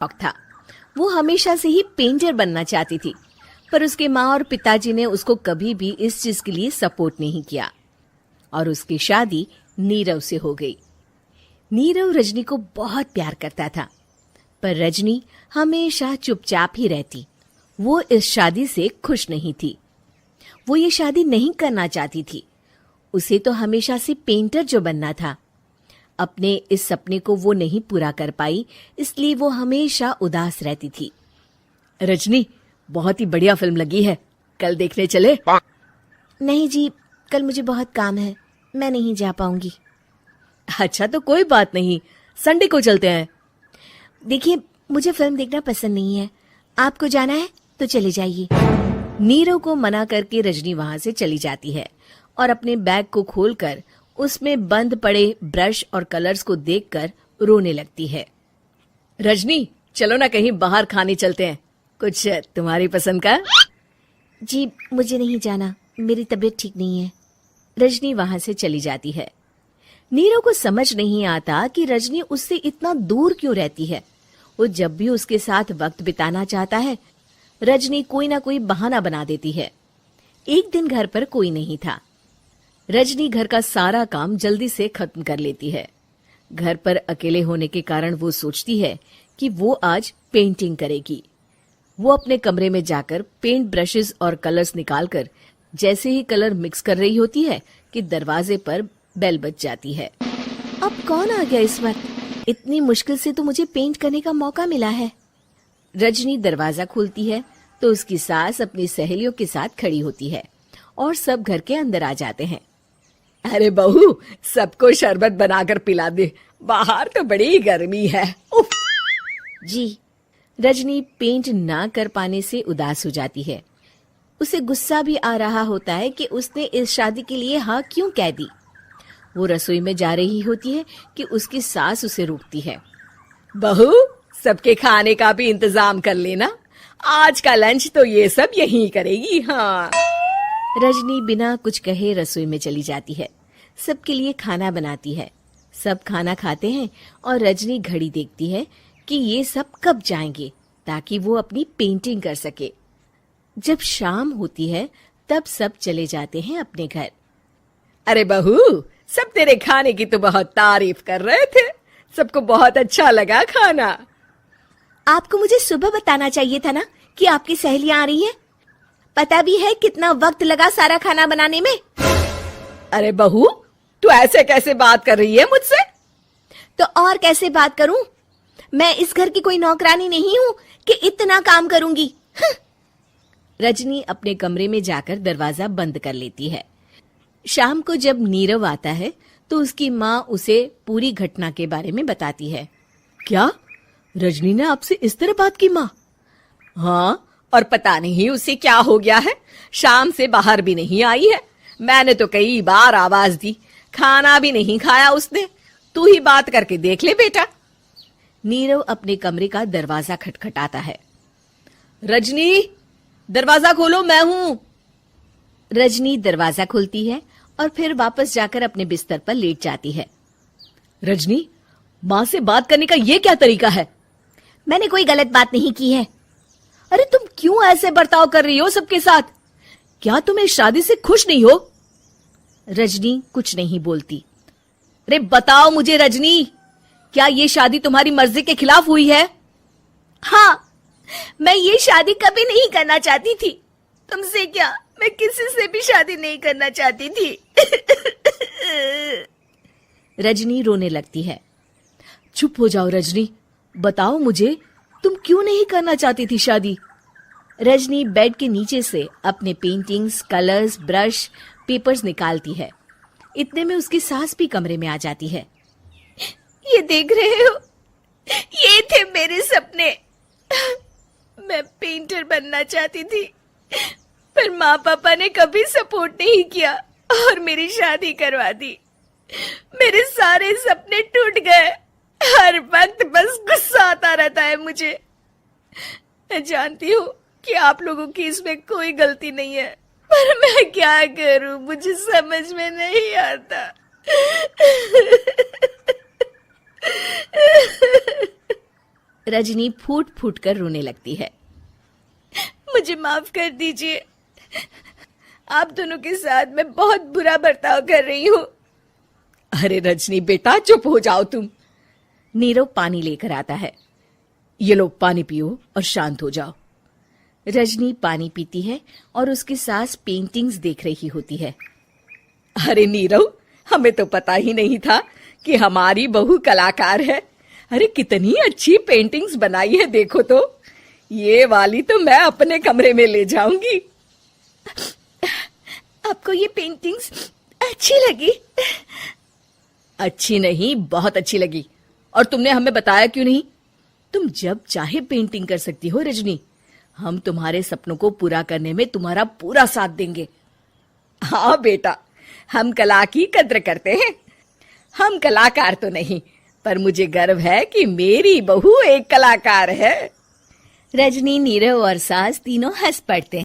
शौक था। वो हमेशा से ही पेंटर बनना चाहती थी, पर उसके माँ और पिताजी ने उसको कभी भी इस चीज के लिए सपोर्ट नहीं किया और उसकी शादी नीरव से हो गई। नीरव रजनी को बहुत प्यार करता था, पर रजनी हमेशा चुपचाप ही रहती। वो इस शादी से खुश नहीं थी। वो ये शादी नहीं करना चाहती थी। उसे तो हमेशा से पेंटर जो बनना था। अपने इस सपने को वो नहीं पूरा कर पाई, इसलिए वो हमेशा उदास रहती थी। रजनी, बहुत ही बढ़िया फिल्म लगी है, कल देखने चले? नहीं जी, कल मुझे बहुत काम है, मैं नहीं जा पाऊंगी। अच्छा तो कोई बात नहीं, संडे को चलते हैं। देखिए, मुझे फिल्म देखना पसंद नहीं है, आपको जाना है तो चले जाइए। नीरव को मना करके रजनी वहां से चली जाती है और अपने बैग को खोलकर उसमें बंद पड़े ब्रश और कलर्स को देखकर रोने लगती है। रजनी, चलो ना कहीं बाहर खाने चलते हैं, कुछ तुम्हारी पसंद का। जी मुझे नहीं जाना, मेरी तबीयत ठीक नहीं है। रजनी वहां से चली जाती है। नीरव को समझ नहीं आता कि रजनी उससे इतना दूर क्यों रहती है। वो जब भी उसके साथ वक्त बिताना चाहता है, रजनी कोई ना कोई बहाना बना देती है। एक दिन घर पर कोई नहीं था। रजनी घर का सारा काम जल्दी से खत्म कर लेती है। घर पर अकेले होने के कारण वो सोचती है कि वो आज पेंटिंग करेगी। वो अपने कमरे में जाकर पेंट ब्रशेस और कलर्स निकालकर जैसे ही कलर मिक्स कर रही होती है कि दरवाजे पर बेल बज जाती है। अब कौन आ गया इस वक्त? इतनी मुश्किल से तो मुझे पेंट करने का मौका मिला है। रजनी दरवाजा खोलती है तो उसकी सास अपनी सहेलियों के साथ खड़ी होती है और सब घर के अंदर आ जाते हैं। अरे बहू, सबको शरबत बनाकर पिला दे, बाहर तो बड़ी गर्मी है। उफ। जी। रजनी पेंट ना कर पाने से उदास हो जाती है। उसे गुस्सा भी आ रहा होता है कि उसने इस शादी के लिए हाँ क्यों कह दी। वो रसोई में जा रही होती है कि उसकी सास उसे रोकती है। बहू, सबके खाने का भी इंतजाम कर लेना, आज का लंच तो ये सब यहीं करेगी। हाँ। रजनी बिना कुछ कहे रसोई में चली जाती है। सबके लिए खाना बनाती है। सब खाना खाते हैं और रजनी घड़ी देखती है कि ये सब कब जाएंगे ताकि वो अपनी पेंटिंग कर सके। जब शाम होती है तब सब चले जाते हैं अपने घर। अरे बहू, सब तेरे खाने की तो बहुत तारीफ कर रहे थे, सबको बहुत अच्छा लगा खाना। आपको मुझे सुबह बताना चाहिए था ना कि आपकी सहेलियां आ रही हैं। पता भी है कितना वक्त लगा सारा खाना बनाने में। अरे बहू, तू ऐसे कैसे बात कर रही है मुझसे? तो और कैसे बात करूं? मैं इस घर की कोई नौकरानी नहीं हूं कि इतना काम करूंगी। रजनी अपने कमरे में जाकर दरवाजा बंद कर लेती है। शाम को जब नीरव आता है तो उसकी माँ उसे पूरी घटना के बारे में बताती है। क्या रजनी ने आपसे इस तरह बात की माँ? हाँ, और पता नहीं उसे क्या हो गया है, शाम से बाहर भी नहीं आई है। मैंने तो कई बार आवाज दी, खाना भी नहीं खाया उसने। तू ही बात करके देख ले बेटा। नीरव अपने कमरे का दरवाजा खटखटाता है। रजनी, दरवाजा खोलो, मैं हूं। रजनी दरवाजा खोलती है और फिर वापस जाकर अपने बिस्तर पर लेट जाती है। रजनी, माँ से बात करने का ये क्या तरीका है? मैंने कोई गलत बात नहीं की है। अरे तुम क्यों ऐसे बर्ताव कर रही हो सबके साथ? क्या तुम इस शादी से खुश नहीं हो? रजनी कुछ नहीं बोलती। अरे बताओ मुझे रजनी, क्या ये शादी तुम्हारी मर्जी के खिलाफ हुई है? हाँ, मैं ये शादी कभी नहीं करना चाहती थी। तुमसे क्या, मैं किसी से भी शादी नहीं करना चाहती थी। रजनी रोने लगती है। चुप हो जाओ रजनी, बताओ मुझे, तुम क्यों नहीं करना चाहती थी शादी? रजनी बेड के नीचे से अपने पेंटिंग्स, कलर्स, ब्रश, पेपर्स निकालती है। इतने में उसकी सास भी कमरे में आ जाती है। ये देख रहे हो, ये थे मेरे सपने। मैं पेंटर बनना चाहती थी, पर माँ पापा ने कभी सपोर्ट नहीं किया और मेरी शादी करवा दी। मेरे सारे सपने टूट गए। हर वक्त बस गुस्सा आता रहता है मुझे। मैं जानती हूँ कि आप लोगों की इसमें कोई गलती नहीं है, पर मैं क्या करूं, मुझे समझ में नहीं आता। रजनी फूट फूट कर रोने लगती है। मुझे माफ कर दीजिए, आप दोनों के साथ मैं बहुत बुरा बर्ताव कर रही हूँ। अरे रजनी बेटा चुप हो जाओ तुम। नीरव पानी लेकर आता है। ये लो पानी पियो और शांत हो जाओ। रजनी पानी पीती है और उसकी सास पेंटिंग्स देख रही होती है। अरे नीरव, हमें तो पता ही नहीं था कि हमारी बहू कलाकार है। अरे कितनी अच्छी पेंटिंग्स बनाई है, देखो तो। ये वाली तो मैं अपने कमरे में ले जाऊंगी। आपको ये पेंटिंग्स अच्छी लगी? अच्छी नहीं, बहुत अच्छी लगी। और तुमने हमें बताया क्यों नहीं? तुम जब चाहे पेंटिंग कर सकती हो रजनी। हम तुम्हारे सपनों को पूरा करने में तुम्हारा पूरा साथ देंगे। हाँ बेटा, हम कला की कद्र करते हैं। हम कलाकार तो नहीं, पर मुझे गर्व है कि मेरी बहू एक कलाकार है। रजनी, नीरव और सास तीनों हंस पड़ते हैं।